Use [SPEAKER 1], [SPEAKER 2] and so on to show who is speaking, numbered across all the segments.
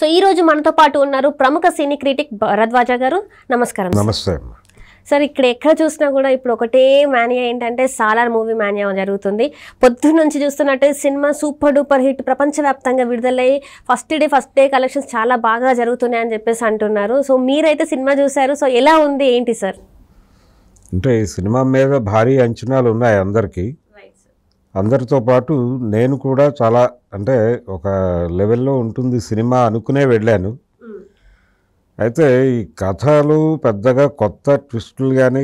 [SPEAKER 1] So ఈ రోజు మనతో పాటు ఉన్నారు ప్రముఖ సినీ క్రిటిక్ భరద్వాజ గారు. నమస్కారం.
[SPEAKER 2] నమస్తే.
[SPEAKER 1] సార్, ఇక్కడ ఎక్కడ చూసినా కూడా ఇప్పుడు ఒకటే మానియా ఏంటంటే సాలార్ మూవీ మానియా జరుగుతుంది. పొద్దున్న నుంచి చూస్తున్నట్టే సినిమా సూపర్ డూపర్ హిట్, ప్రపంచవ్యాప్తంగా విడుదలయ్యి ఫస్ట్ డే కలెక్షన్స్ చాలా బాగా జరుగుతున్నాయని చెప్పేసి అంటున్నారు. సో మీరైతే సినిమా చూశారు, సో ఎలా ఉంది ఏంటి సార్?
[SPEAKER 2] అంటే ఈ సినిమా మీద భారీ అంచనాలు ఉన్నాయి అందరికీ. అందరితో పాటు నేను కూడా చాలా అంటే ఒక లెవెల్లో ఉంటుంది సినిమా అనుకునే వెళ్ళాను. అయితే ఈ కథలు పెద్దగా కొత్త ట్విస్టులు కానీ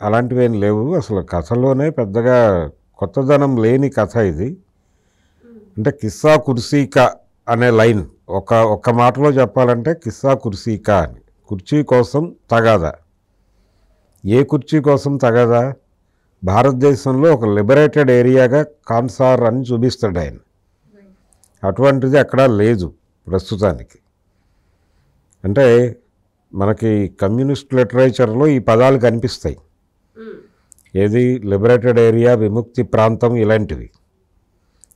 [SPEAKER 2] అలాంటివి ఏం లేవు. అసలు కథలోనే పెద్దగా కొత్తదనం లేని కథ ఇది. అంటే కిస్సా కుర్సీకా అనే లైన్ ఒక్క మాటలో చెప్పాలంటే కిస్సా కుర్సీకా అని, కుర్చీ కోసం తగాదా. ఏ కుర్చీ కోసం తగాదా? భారతదేశంలో ఒక లిబరేటెడ్ ఏరియాగా కాన్సార్ అని చూపిస్తాడు ఆయన. అటువంటిది ఎక్కడా లేదు ప్రస్తుతానికి. అంటే మనకి కమ్యూనిస్ట్ లిటరేచర్లో ఈ పదాలు కనిపిస్తాయి. ఏది లిబరేటెడ్ ఏరియా, విముక్తి ప్రాంతం, ఇలాంటివి.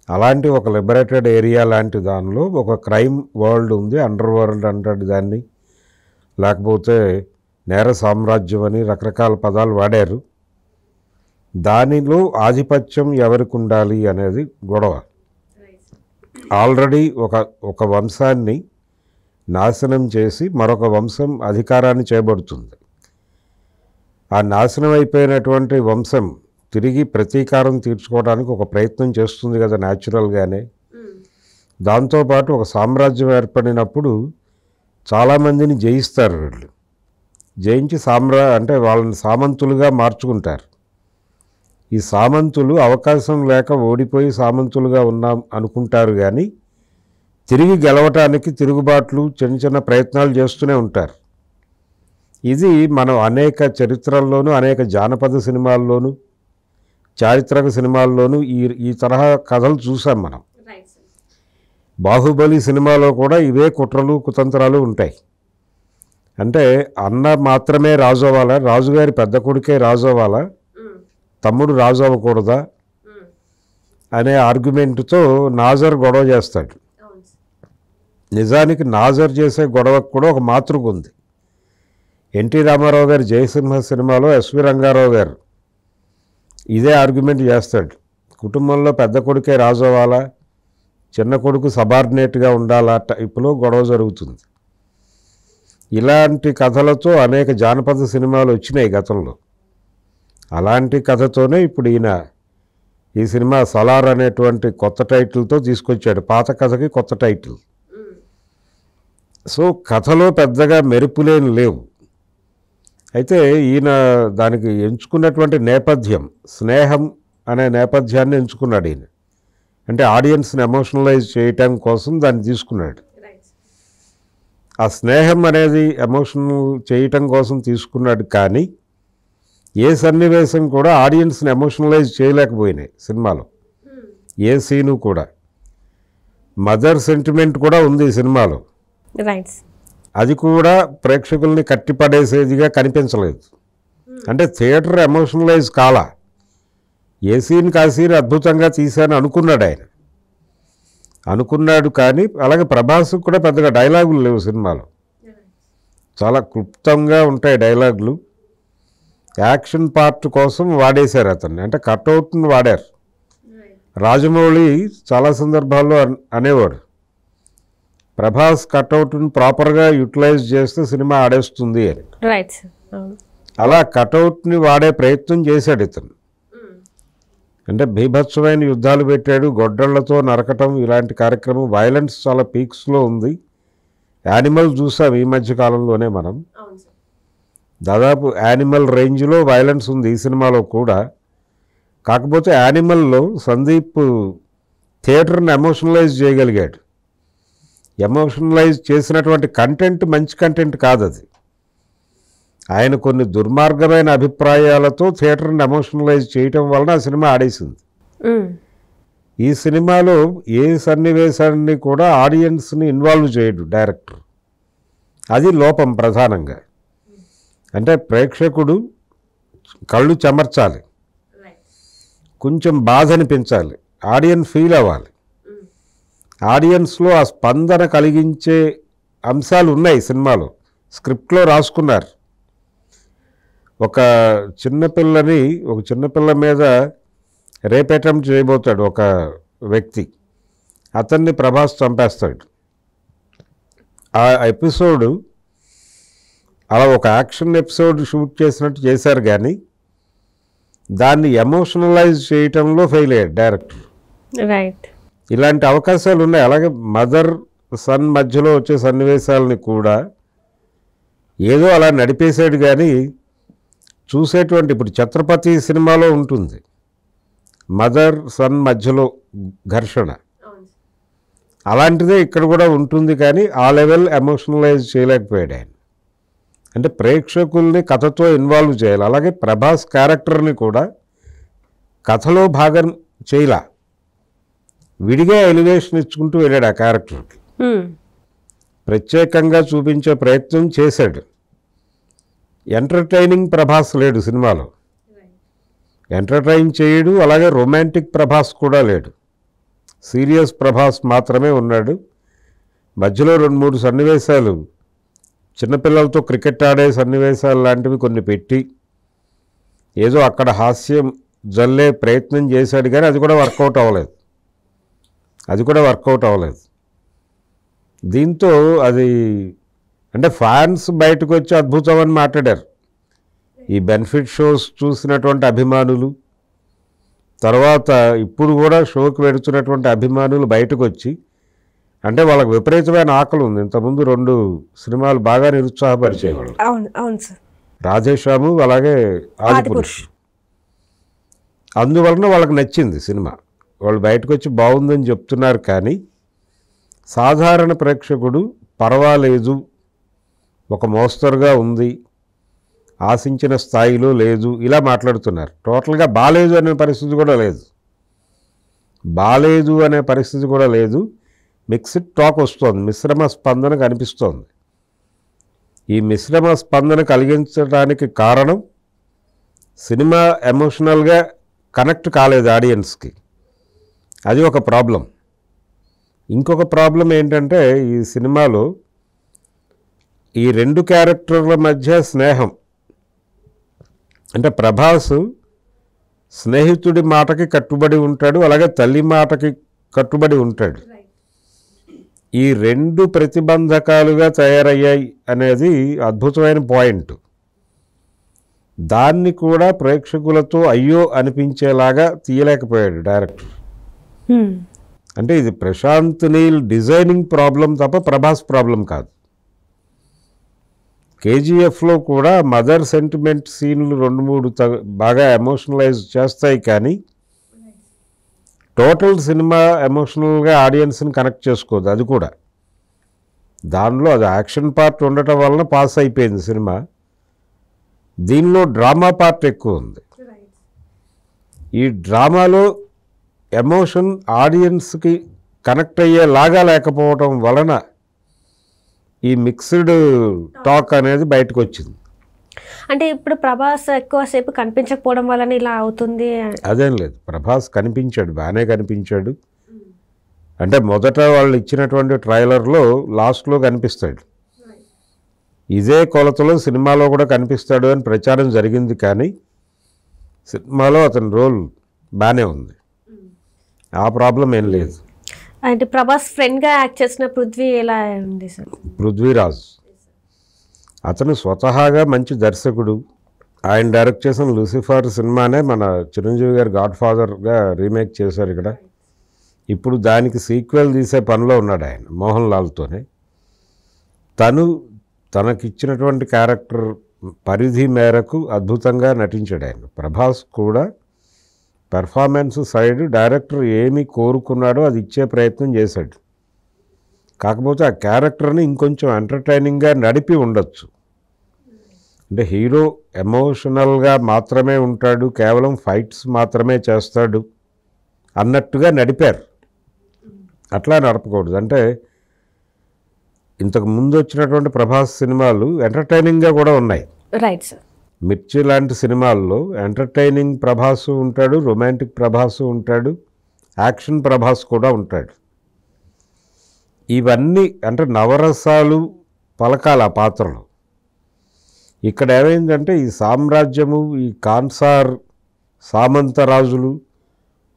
[SPEAKER 2] అలాంటి ఒక లిబరేటెడ్ ఏరియా లాంటి దానిలో ఒక క్రైమ్ వరల్డ్ ఉంది. అండర్ వరల్డ్ అంటాడు దాన్ని, లేకపోతే నేర సామ్రాజ్యం అని రకరకాల పదాలు వాడారు. దానిలో ఆధిపత్యం ఎవరికి ఉండాలి అనేది గొడవ. ఆల్రెడీ ఒక వంశాన్ని నాశనం చేసి మరొక వంశం అధికారాన్ని చేపడుతుంది. ఆ నాశనం అయిపోయినటువంటి వంశం తిరిగి ప్రతీకారం తీర్చుకోవడానికి ఒక ప్రయత్నం చేస్తుంది కదా న్యాచురల్గానే. దాంతోపాటు ఒక సామ్రాజ్యం ఏర్పడినప్పుడు చాలామందిని జయిస్తారు. వీళ్ళు జయించి అంటే వాళ్ళని సామంతులుగా మార్చుకుంటారు. ఈ సామంతులు అవకాశం లేక ఓడిపోయి సామంతులుగా ఉన్నాం అనుకుంటారు, కానీ తిరిగి గెలవటానికి తిరుగుబాట్లు చిన్న చిన్న ప్రయత్నాలు చేస్తూనే ఉంటారు. ఇది మనం అనేక చరిత్రల్లోనూ అనేక జానపద సినిమాల్లోనూ చారిత్రక సినిమాల్లోనూ ఈ తరహా కథలు చూసాం మనం. బాహుబలి సినిమాలో కూడా ఇవే కుట్రలు కుతంత్రాలు ఉంటాయి. అంటే అన్న మాత్రమే రాజు అవ్వాలా, రాజుగారి పెద్ద కొడుకే రాజు అవ్వాలా, తమ్ముడు రాజు అవ్వకూడదా అనే ఆర్గ్యుమెంట్తో నాజర్ గొడవ చేస్తాడు. నిజానికి నాజర్ చేసే గొడవకు కూడా ఒక మాతృక ఉంది. ఎన్టీ రామారావు గారు జయసింహ సినిమాలో ఎస్వి రంగారావు గారు ఇదే ఆర్గ్యుమెంట్ చేస్తాడు. కుటుంబంలో పెద్ద కొడుకే రాజు అవ్వాలా, చిన్న కొడుకు సబార్డినేట్గా ఉండాలా టైపులో గొడవ జరుగుతుంది. ఇలాంటి కథలతో అనేక జానపద సినిమాలు వచ్చినాయి గతంలో. అలాంటి కథతోనే ఇప్పుడు ఈ సినిమా సలార్ అనేటువంటి కొత్త టైటిల్తో తీసుకొచ్చాడు. పాత కథకి కొత్త టైటిల్. సో కథలో పెద్దగా మెరుపులేని లేవు. అయితే ఈయన దానికి ఎంచుకున్నటువంటి నేపథ్యం స్నేహం అనే నేపథ్యాన్ని ఎంచుకున్నాడు ఈయన. అంటే ఆడియన్స్ని ఎమోషనలైజ్ చేయటం కోసం దాన్ని తీసుకున్నాడు. ఆ స్నేహం అనేది ఎమోషనల్ చేయటం కోసం తీసుకున్నాడు, కానీ ఏ సన్నివేశం కూడా ఆడియన్స్ని ఎమోషనలైజ్ చేయలేకపోయినాయి సినిమాలో. ఏ సీను కూడా. మదర్ సెంటిమెంట్ కూడా ఉంది ఈ సినిమాలో. అది కూడా ప్రేక్షకుల్ని కట్టిపడేసేదిగా కనిపించలేదు. అంటే థియేటర్ ఎమోషనలైజ్ కాలా. ఏ సీన్కి ఆ సీన్ అద్భుతంగా తీశాను అనుకున్నాడు ఆయన. అనుకున్నాడు, కానీ అలాగే ప్రభాస్కి కూడా పెద్దగా డైలాగులు లేవు సినిమాలో. చాలా క్లుప్తంగా ఉంటాయి డైలాగులు. యాక్షన్ పార్ట్ కోసం వాడేశారు అతన్ని, అంటే కట్అవుట్ని వాడారు. రాజమౌళి చాలా సందర్భాల్లో అనేవాడు, ప్రభాస్ కట్అవుట్ని ప్రాపర్గా యూటిలైజ్ చేస్తే సినిమా ఆడేస్తుంది అని. అలా కట్అవుట్ని వాడే ప్రయత్నం చేశాడు ఇతను. అంటే బీభత్సమైన యుద్ధాలు పెట్టాడు, గొడ్డళ్లతో నరకటం, ఇలాంటి కార్యక్రమం. వైలెన్స్ చాలా పీక్స్లో ఉంది. యానిమల్ చూసాం ఈ మధ్య కాలంలోనే మనం. దాదాపు యానిమల్ రేంజ్లో వైలెన్స్ ఉంది ఈ సినిమాలో కూడా. కాకపోతే యానిమల్లో సందీప్ థియేటర్ని ఎమోషనలైజ్ చేయగలిగాడు. ఎమోషనలైజ్ చేసినటువంటి కంటెంట్ మంచి కంటెంట్ కాదు అది. ఆయన కొన్ని దుర్మార్గమైన అభిప్రాయాలతో థియేటర్ని ఎమోషనలైజ్ చేయటం వలన ఆ సినిమా ఆడేసింది. ఈ సినిమాలో ఏ సన్నివేశాన్ని కూడా ఆడియన్స్ని ఇన్వాల్వ్ చేయడు డైరెక్టర్. అది లోపం ప్రధానంగా. అంటే ప్రేక్షకుడు కళ్ళు చెమర్చాలి, కొంచెం బాధ అనిపించాలి, ఆడియన్స్ ఫీల్ అవ్వాలి. ఆడియన్స్లో ఆ స్పందన కలిగించే అంశాలు ఉన్నాయి సినిమాలో, స్క్రిప్ట్లో రాసుకున్నారు. ఒక చిన్నపిల్ల మీద రేప్ అటెంప్ట్ చేయబోతాడు ఒక వ్యక్తి, అతన్ని ప్రభాస్ చంపేస్తాడు. ఆ ఎపిసోడు అలా ఒక యాక్షన్ ఎపిసోడ్ షూట్ చేసినట్టు చేశారు, కానీ దాన్ని ఎమోషనలైజ్ చేయటంలో ఫెయిల్ అయ్యాడు డైరెక్టర్.
[SPEAKER 1] రైట్.
[SPEAKER 2] ఇలాంటి అవకాశాలు ఉన్నాయి. అలాగే మదర్ సన్ మధ్యలో వచ్చే సన్నివేశాలని కూడా ఏదో అలా నడిపేశాడు, కానీ చూసేటువంటి ఇప్పుడు ఛత్రపతి సినిమాలో ఉంటుంది మదర్ సన్ మధ్యలో ఘర్షణ, అలాంటిదే ఇక్కడ కూడా ఉంటుంది, కానీ ఆ లెవెల్ ఎమోషనలైజ్ చేయలేకపోయాడు ఆయన. అంటే ప్రేక్షకుల్ని కథతో ఇన్వాల్వ్ చేయాలి. అలాగే ప్రభాస్ క్యారెక్టర్ని కూడా కథలో భాగం చేయలా, విడిగా ఎలివేషన్ ఇచ్చుకుంటూ వెళ్ళాడు ఆ క్యారెక్టర్కి. ప్రత్యేకంగా చూపించే ప్రయత్నం చేశాడు. ఎంటర్టైనింగ్ ప్రభాస్ లేడు సినిమాలో, ఎంటర్టైన్ చేయడు. అలాగే రొమాంటిక్ ప్రభాస్ కూడా లేడు, సీరియస్ ప్రభాస్ మాత్రమే ఉన్నాడు. మధ్యలో 2-3 సన్నివేశాలు, చిన్నపిల్లలతో క్రికెట్ ఆడే సన్నివేశాలు లాంటివి కొన్ని పెట్టి ఏదో అక్కడ హాస్యం జల్లే ప్రయత్నం చేశాడు, కానీ అది కూడా వర్కౌట్ అవ్వలేదు. దీంతో అది అంటే ఫ్యాన్స్ బయటకు వచ్చి అద్భుతం అని మాట్లాడారు. ఈ బెనిఫిట్ షోస్ చూసినటువంటి అభిమానులు, తర్వాత ఇప్పుడు కూడా షోకి వెడుతున్నటువంటి అభిమానులు బయటకు వచ్చి, అంటే వాళ్ళకి విపరీతమైన ఆకలి ఉంది. ఇంతకుముందు 2 సినిమాలు బాగా నిరుత్సాహపరిచేవాళ్ళు, రాధేశ్యాము అలాగే ఆదిపురుష్. అందువలన వాళ్ళకి నచ్చింది సినిమా, వాళ్ళు బయటకు వచ్చి బాగుందని చెప్తున్నారు. కానీ సాధారణ ప్రేక్షకుడు పర్వాలేదు, ఒక మోస్తరుగా ఉంది, ఆశించిన స్థాయిలో లేదు, ఇలా మాట్లాడుతున్నారు. టోటల్గా బాలేదు అనే పరిస్థితి కూడా లేదు. మిక్స్డ్ టాక్ వస్తుంది, మిశ్రమ స్పందన కనిపిస్తోంది. ఈ మిశ్రమ స్పందన కలిగించడానికి కారణం సినిమా ఎమోషనల్గా కనెక్ట్ కాలేదు ఆడియన్స్కి, అది ఒక ప్రాబ్లం. ఇంకొక ప్రాబ్లం ఏంటంటే ఈ సినిమాలో ఈ 2 క్యారెక్టర్ల మధ్య స్నేహం, అంటే ప్రభాస్ స్నేహితుడి మాటకి కట్టుబడి ఉంటాడు, అలాగే తల్లి మాటకి కట్టుబడి ఉంటాడు. ఈ 2 ప్రతిబంధకాలుగా తయారయ్యాయి అనేది అద్భుతమైన పాయింట్. దాన్ని కూడా ప్రేక్షకులతో అయ్యో అనిపించేలాగా తీయలేకపోయాడు డైరెక్టర్. అంటే ఇది ప్రశాంత్ నీల్ డిజైనింగ్ ప్రాబ్లం తప్ప ప్రభాస్ ప్రాబ్లం కాదు. కేజీఎఫ్లో కూడా మదర్ సెంటిమెంట్ సీన్లు 2-3 బాగా ఎమోషనలైజ్ చేస్తాయి, కానీ టోటల్ సినిమా ఎమోషనల్గా ఆడియన్స్ని కనెక్ట్ చేసుకోదు. అది కూడా దానిలో అది యాక్షన్ పార్ట్ ఉండటం వలన పాస్ అయిపోయింది సినిమా. దీనిలో డ్రామా పార్ట్ ఎక్కువ ఉంది. ఈ డ్రామాలో ఎమోషన్ ఆడియన్స్కి కనెక్ట్ అయ్యేలాగా లేకపోవటం వలన ఈ మిక్స్డ్ టాక్ అనేది బయటకు వచ్చింది.
[SPEAKER 1] అంటే ఇప్పుడు ప్రభాస్ ఎక్కువసేపు కనిపించకపోవడం వలన ఇలా అవుతుంది?
[SPEAKER 2] అదేం లేదు, ప్రభాస్ కనిపించాడు, బాగానే కనిపించాడు. అంటే మొదట వాళ్ళు ఇచ్చినటువంటి ట్రైలర్లో లాస్ట్లో కనిపిస్తాడు, ఇదే కొలతలో సినిమాలో కూడా కనిపిస్తాడు అని ప్రచారం జరిగింది, కానీ సినిమాలో అతని రోల్ బాగానే ఉంది, ఆ ప్రాబ్లం ఏం లేదు.
[SPEAKER 1] అంటే ప్రభాస్ ఫ్రెండ్గా యాక్ట్ చేసిన పృథ్వీ ఎలా ఉంది సార్?
[SPEAKER 2] పృథ్వీరాజ్ అతను స్వతహాగా మంచి దర్శకుడు. ఆయన డైరెక్ట్ చేసిన లూసిఫర్ సినిమానే మన చిరంజీవి గారు గాడ్ ఫాదర్గా రీమేక్ చేశారు ఇక్కడ. ఇప్పుడు దానికి సీక్వెల్ తీసే పనిలో ఉన్నాడు ఆయన మోహన్ లాల్తోనే. తనకిచ్చినటువంటి క్యారెక్టర్ పరిధి మేరకు అద్భుతంగా నటించాడు ఆయన. ప్రభాస్ కూడా పెర్ఫార్మెన్స్ సైడ్ డైరెక్టర్ ఏమి కోరుకున్నాడో అది ఇచ్చే ప్రయత్నం చేశాడు. కాకపోతే ఆ క్యారెక్టర్ని ఇంకొంచెం ఎంటర్టైనింగ్గా నడిపి ఉండొచ్చు. అంటే హీరో ఎమోషనల్గా మాత్రమే ఉంటాడు, కేవలం ఫైట్స్ మాత్రమే చేస్తాడు అన్నట్టుగా నడిపారు. అట్లా నడపకూడదు. అంటే ఇంతకు ముందు వచ్చినటువంటి ప్రభాస్ సినిమాలు ఎంటర్టైనింగ్గా కూడా ఉన్నాయి.
[SPEAKER 1] Right sir.
[SPEAKER 2] మిర్చి లాంటి సినిమాల్లో ఎంటర్టైనింగ్ ప్రభాస్ ఉంటాడు, రొమాంటిక్ ప్రభాస్ ఉంటాడు, యాక్షన్ ప్రభాస్ కూడా ఉంటాడు. ఇవన్నీ అంటే నవరసాలు పలకాల ఆ పాత్రలు. ఇక్కడ ఏమైందంటే ఈ సామ్రాజ్యము, ఈ కాన్సార్ సామంతరాజులు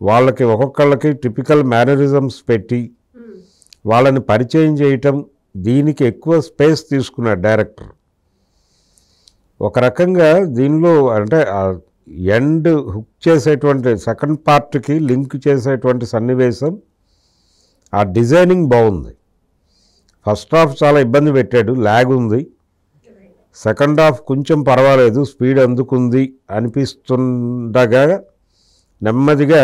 [SPEAKER 2] వాళ్ళకి ఒక్కొక్కళ్ళకి టిపికల్ మేనరిజమ్స్ పెట్టి వాళ్ళని పరిచయం చేయటం, దీనికి ఎక్కువ స్పేస్ తీసుకున్నాడు డైరెక్టర్. ఒక రకంగా దీనిలో అంటే ఎండ్ హుక్ చేసేటువంటి సెకండ్ పార్ట్కి లింక్ చేసేటువంటి సన్నివేశం, ఆ డిజైనింగ్ బాగుంది. ఫస్ట్ హాఫ్ చాలా ఇబ్బంది పెట్టాడు, ల్యాగ్ ఉంది. సెకండ్ హాఫ్ కొంచెం పర్వాలేదు, స్పీడ్ అందుకుంది అనిపిస్తుండగా నెమ్మదిగా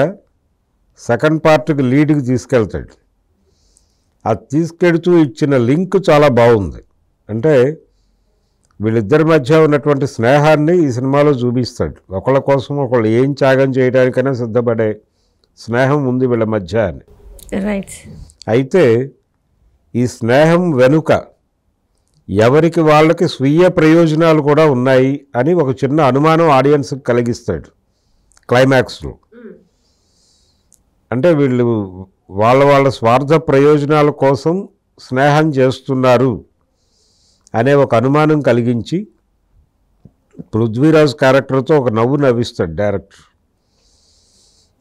[SPEAKER 2] సెకండ్ పార్ట్కి లీడ్కి తీసుకెళ్తాడు. అది తీసుకెడుతూ ఇచ్చిన లింక్ చాలా బాగుంది. అంటే వీళ్ళిద్దరి మధ్య ఉన్నటువంటి స్నేహాన్ని ఈ సినిమాలో చూపిస్తాడు. ఒకళ్ళ కోసం ఒకళ్ళు ఏం త్యాగం చేయడానికైనా సిద్ధపడే స్నేహం ఉంది వీళ్ళ మధ్య అని.
[SPEAKER 1] రైట్.
[SPEAKER 2] అయితే ఈ స్నేహం వెనుక ఎవరికి వాళ్ళకి స్వీయ ప్రయోజనాలు కూడా ఉన్నాయి అని ఒక చిన్న అనుమానం ఆడియన్స్కి కలిగిస్తాడు క్లైమాక్స్లో. అంటే వీళ్ళు వాళ్ళ స్వార్థ ప్రయోజనాల కోసం స్నేహం చేస్తున్నారు అనే ఒక అనుమానం కలిగించి పృథ్వీరాజ్ క్యారెక్టర్తో ఒక నవ్వు నవ్విస్తాడు డైరెక్టర్.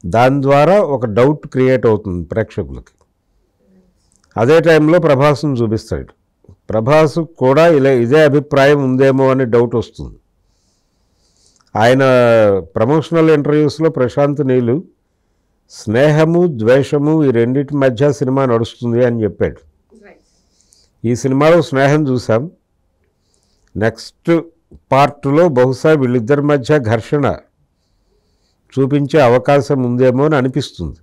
[SPEAKER 2] దాని ద్వారా ఒక డౌట్ క్రియేట్ అవుతుంది ప్రేక్షకులకి. అదే టైంలో ప్రభాస్ను చూపిస్తాడు. ప్రభాస్ కూడా ఇదే అభిప్రాయం ఉందేమో అని డౌట్ వస్తుంది. ఆయన ప్రమోషనల్ ఇంటర్వ్యూస్లో ప్రశాంత్ నీలు స్నేహము ద్వేషము ఈ రెండింటి మధ్య సినిమా నడుస్తుంది అని చెప్పాడు. ఈ సినిమాలో స్నేహం చూసాం. నెక్స్ట్ పార్ట్లో బహుశా వీళ్ళిద్దరి మధ్య ఘర్షణ చూపించే అవకాశం ఉందేమో అని అనిపిస్తుంది.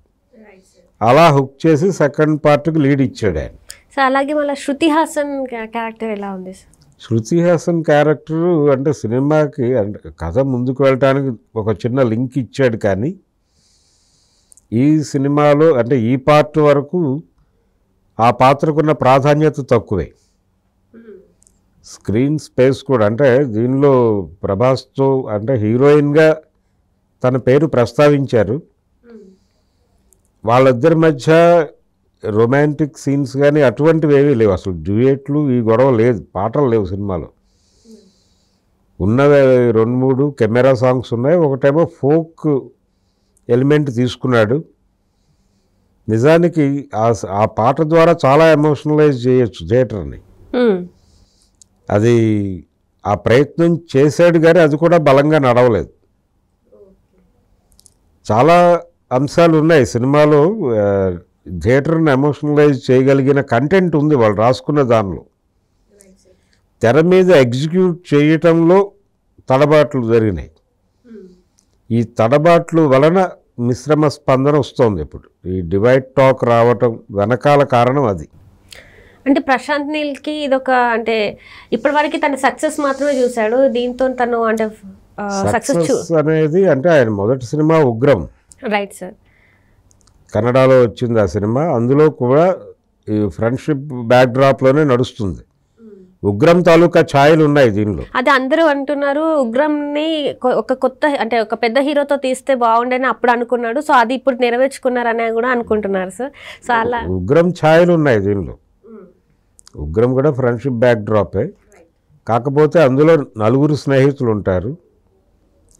[SPEAKER 2] అలా హుక్ చేసి సెకండ్ పార్ట్కి లీడ్ ఇచ్చాడు ఆయన.
[SPEAKER 1] సో అలాగే మళ్ళీ శృతి హాసన్ క్యారెక్టర్ ఎలా ఉంది సార్?
[SPEAKER 2] శృతి హాసన్ క్యారెక్టరు అంటే సినిమాకి అంటే కథ ముందుకు వెళ్ళటానికి ఒక చిన్న లింక్ ఇచ్చాడు, కానీ ఈ సినిమాలో అంటే ఈ పార్ట్ వరకు ఆ పాత్రకున్న ప్రాధాన్యత తక్కువే. స్క్రీన్ స్పేస్ కూడా అంటే దీనిలో ప్రభాస్తో అంటే హీరోయిన్గా తన పేరు ప్రస్తావించారు. వాళ్ళిద్దరి మధ్య రొమాంటిక్ సీన్స్ కానీ అటువంటివి ఏమీ లేవు. అసలు డ్యూయెట్లు ఈ గొడవ లేదు, పాటలు లేవు సినిమాలో. ఉన్నవి 2-3 కెమెరా సాంగ్స్ ఉన్నాయి. ఒకటేమో ఫోక్ ఎలిమెంట్ తీసుకున్నాడు. నిజానికి ఆ పాట ద్వారా చాలా ఎమోషనలైజ్ చేయొచ్చు థియేటర్ని. అది ఆ ప్రయత్నం చేశాడు, కానీ అది కూడా బలంగా నడవలేదు. చాలా అంశాలు ఉన్నాయి సినిమాలో. థియేటర్ని ఎమోషనలైజ్ చేయగలిగిన కంటెంట్ ఉంది వాళ్ళు రాసుకున్న దానిలో. తెర మీద ఎగ్జిక్యూట్ చేయటంలో తడబాట్లు జరిగినాయి. ఈ తడబాట్లు వలన మిశ్రమ స్పందన వస్తుంది. ఇప్పుడు ఈ డివైడ్ టాక్ రావటం వెనకాల కారణం అది.
[SPEAKER 1] అంటే ప్రశాంత్ నీల్కి ఇదొక అంటే ఇప్పటివరకు తన సక్సెస్ మాత్రమే చూశాడు. దీంతో తను అంటే
[SPEAKER 2] సక్సెస్ అనేది అంటే ఆయన మొదటి సినిమా ఉగ్రం.
[SPEAKER 1] Right sir.
[SPEAKER 2] కన్నడలో వచ్చింది ఆ సినిమా. అందులో కూడా ఈ ఫ్రెండ్షిప్ బ్యాక్డ్రాప్లోనే నడుస్తుంది. ఉగ్రం తాలూకా ఛాయలు ఉన్నాయి దీనిలో.
[SPEAKER 1] అది అందరూ అంటున్నారు ఉగ్రంని ఒక కొత్త అంటే ఒక పెద్ద హీరోతో తీస్తే బాగుండని అప్పుడు అనుకున్నాడు. సో అది ఇప్పుడు నెరవేర్చుకున్నారని కూడా అనుకుంటున్నారు సార్. సో అలా
[SPEAKER 2] ఉగ్రం ఛాయలు ఉన్నాయి దీనిలో. ఉగ్రం కూడా ఫ్రెండ్షిప్ బ్యాక్డ్రాపే, కాకపోతే అందులో 4 స్నేహితులు ఉంటారు.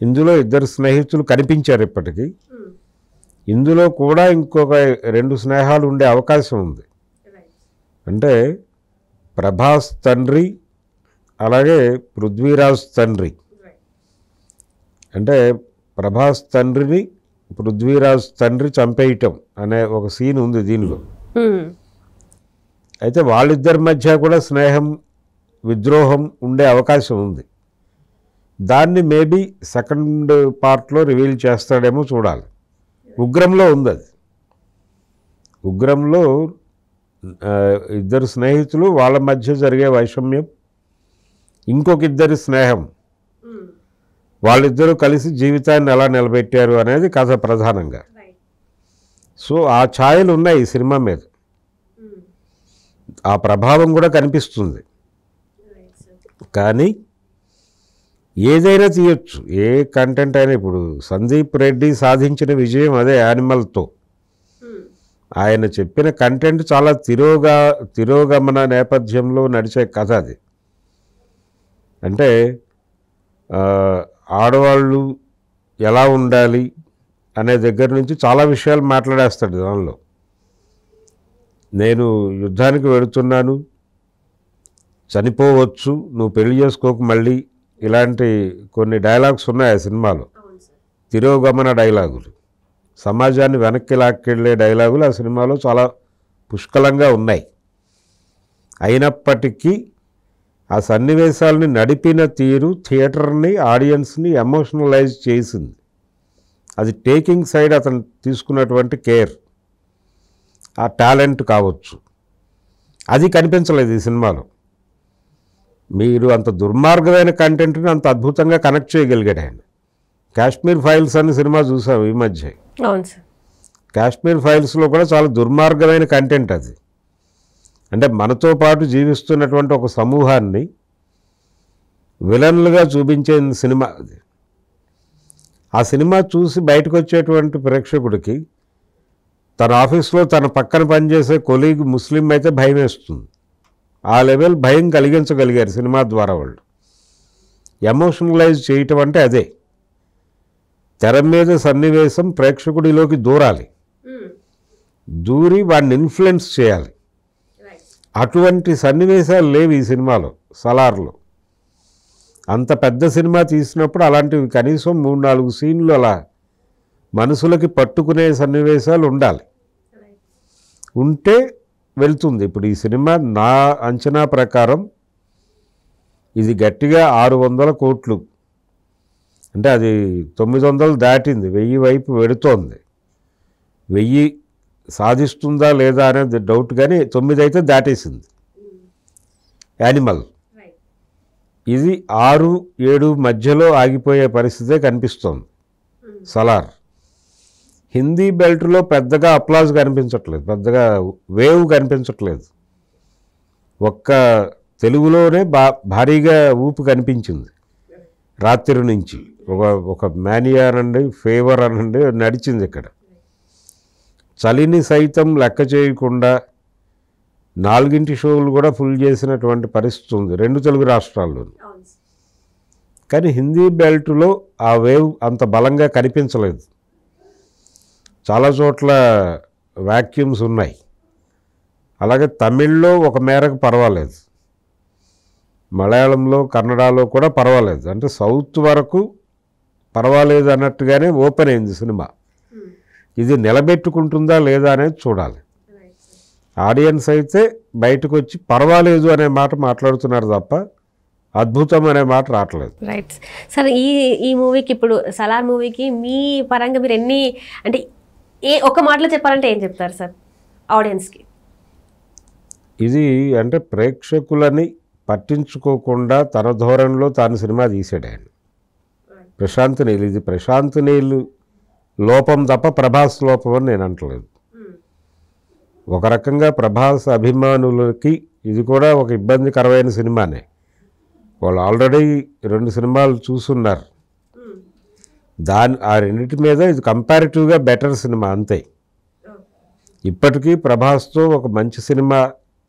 [SPEAKER 2] ఇందులో 2 స్నేహితులు కనిపించారు ఇప్పటికీ. ఇందులో కూడా ఇంకొక 2 స్నేహాలు ఉండే అవకాశం ఉంది. అంటే ప్రభాస్ తండ్రి అలాగే పృథ్వీరాజ్ తండ్రి. అంటే ప్రభాస్ తండ్రిని పృథ్వీరాజ్ తండ్రి చంపేయటం అనే ఒక సీన్ ఉంది దీనిలో. అయితే వాళ్ళిద్దరి మధ్య కూడా స్నేహం విద్రోహం ఉండే అవకాశం ఉంది. దాన్ని మేబీ సెకండ్ పార్ట్లో రివీల్ చేస్తాడేమో చూడాలి. ఉగ్రంలో ఉంది అది. ఉగ్రంలో 2 స్నేహితులు వాళ్ళ మధ్య జరిగే వైషమ్యం, ఇంకొక 2 స్నేహం, వాళ్ళిద్దరూ కలిసి జీవితాన్ని ఎలా నిలబెట్టారు అనేది కథ ప్రధానంగా. సో ఆ ఛాయలు ఉన్నాయి ఈ సినిమా మీద. ఆ ప్రభావం కూడా కనిపిస్తుంది. కానీ ఏదైనా తీయొచ్చు, ఏ కంటెంట్ అయినా. ఇప్పుడు సందీప్ రెడ్డి సాధించిన విజయం అదే యానిమల్తో. ఆయన చెప్పిన కంటెంట్ చాలా తిరోగమన నేపథ్యంలో నడిచే కథ అది. అంటే ఆడవాళ్ళు ఎలా ఉండాలి అనే దగ్గర నుంచి చాలా విషయాలు మాట్లాడేస్తాడు దానిలో. నేను యుద్ధానికి వెళుతున్నాను, చనిపోవచ్చు, నువ్వు పెళ్లి చేసుకోకు మళ్ళీ, ఇలాంటి కొన్ని డైలాగ్స్ ఉన్నాయి ఆ సినిమాలో. తిరోగమన డైలాగులు, సమాజాన్ని వెనక్కి లాక్కెళ్ళే డైలాగులు ఆ సినిమాలో చాలా పుష్కలంగా ఉన్నాయి. అయినప్పటికీ ఆ సన్నివేశాలని నడిపిన తీరు థియేటర్ని, ఆడియన్స్ని ఎమోషనలైజ్ చేసింది. అది టేకింగ్ సైడ్ అతను తీసుకున్నటువంటి కేర్, ఆ టాలెంట్ కావచ్చు, అది కనిపించలేదు ఈ సినిమాలో. మీరు అంత దుర్మార్గమైన కంటెంట్ని అంత అద్భుతంగా కనెక్ట్ చేయగలిగాడు ఆయన. కాశ్మీర్ ఫైల్స్ అనే సినిమా చూసాం ఈ మధ్య.
[SPEAKER 1] అవును సార్.
[SPEAKER 2] కాశ్మీర్ ఫైల్స్లో కూడా చాలా దుర్మార్గమైన కంటెంట్ అది. అంటే మనతో పాటు జీవిస్తున్నటువంటి ఒక సమూహాన్ని విలన్లుగా చూపించే సినిమా అది. ఆ సినిమా చూసి బయటకు వచ్చేటువంటి ప్రేక్షకుడికి తన ఆఫీస్లో తన పక్కన పనిచేసే కొలీగ్ ముస్లిం అయితే భయం వేస్తుంది. ఆ లెవెల్ భయం కలిగించగలిగారు సినిమా ద్వారా వాళ్ళు. ఎమోషనలైజ్ చేయటం అంటే అదే. తెర మీద సన్నివేశం ప్రేక్షకుడిలోకి దూరాలి, దూరి వాడిని ఇన్ఫ్లుయెన్స్ చేయాలి. అటువంటి సన్నివేశాలు లేవు ఈ సినిమాలో. సలార్లో అంత పెద్ద సినిమా తీసినప్పుడు అలాంటివి కనీసం 3-4 సీన్లు అలా మనసులకి పట్టుకునే సన్నివేశాలు ఉండాలి. ఉంటే వెళ్తుంది. ఇప్పుడు ఈ సినిమా నా అంచనా ప్రకారం ఇది గట్టిగా 600 కోట్లు, అంటే అది 900 దాటింది, 1000 వైపు వెడుతోంది. 1000 సాధిస్తుందా లేదా అనేది డౌట్, కానీ 9 అయితే దాటేసింది యానిమల్. ఇది 6-7 మధ్యలో ఆగిపోయే పరిస్థితే కనిపిస్తోంది సలార్. హిందీ బెల్ట్లో పెద్దగా అప్లాజ్ కనిపించట్లేదు, పెద్దగా వేవ్ కనిపించట్లేదు. ఒక్క తెలుగులోనే భారీగా ఊపు కనిపించింది రాత్రి నుంచి. ఒక మానియా అనండి, ఫేవర్ అనండి నడిచింది ఇక్కడ. చలిని సైతం లెక్క చేయకుండా 4 షోలు కూడా ఫుల్ చేసినటువంటి పరిస్థితి ఉంది 2 తెలుగు రాష్ట్రాల్లో. కానీ హిందీ బెల్ట్లో ఆ వేవ్ అంత బలంగా కనిపించలేదు. చాలా చోట్ల వ్యాక్యూమ్స్ ఉన్నాయి. అలాగే తమిళ్లో ఒక మేరకు పర్వాలేదు, మలయాళంలో, కన్నడలో కూడా పర్వాలేదు. అంటే సౌత్ వరకు పర్వాలేదు అన్నట్టుగానే ఓపెన్ అయింది సినిమా. ఇది నిలబెట్టుకుంటుందా లేదా అనేది చూడాలి. ఆడియన్స్ అయితే బయటకు వచ్చి పర్వాలేదు అనే మాట మాట్లాడుతున్నారు తప్ప అద్భుతం అనే మాట రావట్లేదు.
[SPEAKER 1] Right sir. ఈ మూవీకి, ఇప్పుడు సలార్ మూవీకి మీ పరంగా మీరు ఎన్ని, అంటే ఒక మాటలో చెప్పాలంటే ఏం చెప్తారు సార్ ఆడియన్స్కి?
[SPEAKER 2] ఇది అంటే ప్రేక్షకులని పట్టించుకోకుండా తన ధోరణిలో తాను సినిమా తీసాడు ఆయన. ప్రశాంత్ నీల్, ఇది ప్రశాంత్ నీల్ లోపం తప్ప ప్రభాస్ లోపం అని నేను అంటలేదు. ఒక రకంగా ప్రభాస్ అభిమానులకి ఇది కూడా ఒక ఇబ్బందికరమైన సినిమానే. వాళ్ళు ఆల్రెడీ 2 సినిమాలు చూస్తున్నారు. ఆ రెండింటి మీద ఇది కంపారిటివ్గా బెటర్ సినిమా అంతే. ఇప్పటికీ ప్రభాస్తో ఒక మంచి సినిమా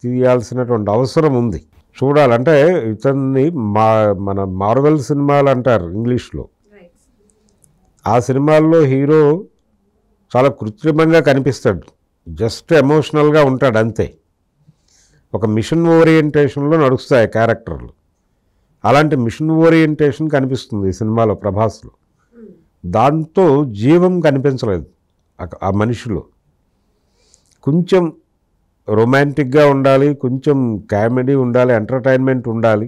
[SPEAKER 2] తీయాల్సినటువంటి అవసరం ఉంది. చూడాలంటే ఇతన్ని మన మార్వెల్ సినిమాలు అంటారు ఇంగ్లీష్లో. ఆ సినిమాల్లో హీరో చాలా కృత్రిమంగా కనిపిస్తాడు, జస్ట్ ఎమోషనల్గా ఉంటాడు అంతే. ఒక మిషన్ ఓరియంటేషన్లో నడుస్తాయి క్యారెక్టర్లు. అలాంటి మిషన్ ఓరియంటేషన్ కనిపిస్తుంది ఈ సినిమాలో ప్రభాస్లో. దాంతో జీవం కనిపించలేదు ఆ మనిషిలో. కొంచెం రొమాంటిక్గా ఉండాలి, కొంచెం కామెడీ ఉండాలి, ఎంటర్టైన్మెంట్ ఉండాలి.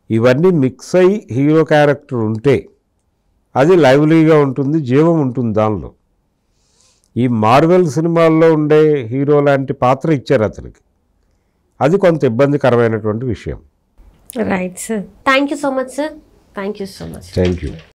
[SPEAKER 2] ఇవన్నీ మిక్స్ అయ్యి హీరో క్యారెక్టర్ ఉంటే అది లైవ్లీగా ఉంటుంది, జీవం ఉంటుంది దానిలో. ఈ మార్వెల్ సినిమాల్లో ఉండే హీరో లాంటి పాత్ర ఇచ్చారు అతనికి. అది కొంత ఇబ్బందికరమైనటువంటి విషయం.
[SPEAKER 1] Right sir. Thank you so much sir. Thank you so much.
[SPEAKER 2] Thank you.